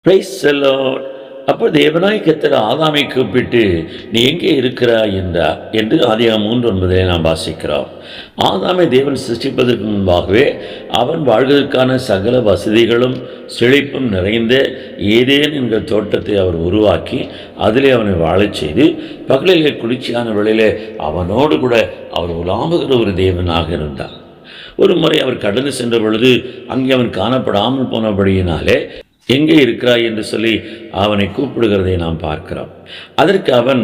Praise the Lord. அப்போ தேவனாய் கர்த்தர் ஆதாமை கூப்பிட்டு, நீ எங்கே இருக்கிறாய் என்றார் என்று ஆதியாகமம் 3:9 நாம் வாசிக்கிறோம். ஆதாமை தேவன் சிருஷ்டிப்பதற்கு முன்பாகவே அவன் வாழ்வதற்கான சகல வசதிகளும் செழிப்பும் நிறைந்த ஏதேன் என்கிற தோட்டத்தை அவர் உருவாக்கி அதிலே அவனை வாழச் செய்து, பகலிலே குளிர்ச்சியான வேளையிலே அவனோடு கூட அவர் உலாவுகிற ஒரு தேவனாக இருந்தார். ஒரு முறை அவர் கடந்து சென்ற பொழுது அங்கே அவன் காணப்படாமல் போனபடியினாலே, எங்கே இருக்கிறாய் என்று சொல்லி அவனை கூப்பிடுகிறதை நாம் பார்க்கிறோம். அதற்கு அவன்,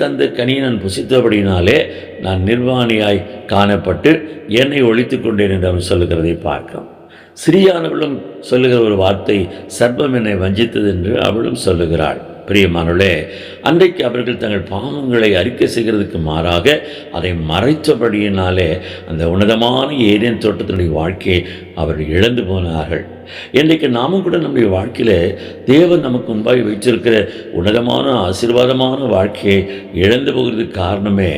தந்த கனியை நான் புசித்தபடியினாலே நான் நிர்வாணியாய் காணப்பட்டு என்னை ஒழித்து கொண்டேன் என்று அவன் சொல்லுகிறதை பார்க்கிறோம். சிறியானவளும் சொல்லுகிற ஒரு வார்த்தை, சர்ப்பம் என்னை வஞ்சித்தது என்று அவளும் சொல்லுகிறாள். பிரியமானவர்களே, அன்றைக்கு அவர்கள் தங்கள் பாவங்களை அறிக்கை செய்கிறதுக்கு மாறாக அதை மறைத்தபடியினாலே அந்த உன்னதமான ஏதேன் தோட்டத்தினுடைய வாழ்க்கையை அவர்கள் இழந்து போனார்கள். இன்றைக்கு நாமும் கூட நம்முடைய வாழ்க்கையில் தேவன் நமக்கு முன்பாக வைத்திருக்கிற உன்னதமான ஆசீர்வாதமான வாழ்க்கையை இழந்து போகிறதுக்கு காரணமே,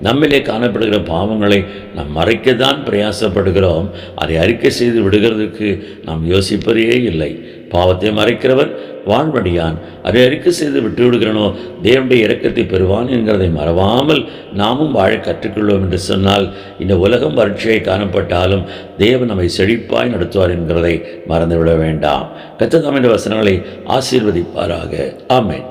நம்மிலே காணப்படுகிற பாவங்களை நாம் மறைக்கத்தான் பிரயாசப்படுகிறோம். அதை அறிக்கை செய்து விடுகிறதுக்கு நாம் யோசிப்பதே இல்லை. பாவத்தை மறைக்கிறவன் வாழ்வடியான், அதை அறிக்கை செய்து விட்டு விடுகிறனோ தேவனுடைய இரக்கத்தை பெறுவான் என்கிறதை மறவாமல் நாமும் வாழ கற்றுக்கொள்வோம் என்று சொன்னால், இந்த உலகம் வறட்சியை காணப்பட்டாலும் தேவன் நம்மை செழிப்பாய் நடத்துவார் என்கிறதை மறந்துவிட வேண்டாம். கர்த்தர் தம்முடைய வசனங்களை ஆசீர்வதிப்பாராக. ஆமென்.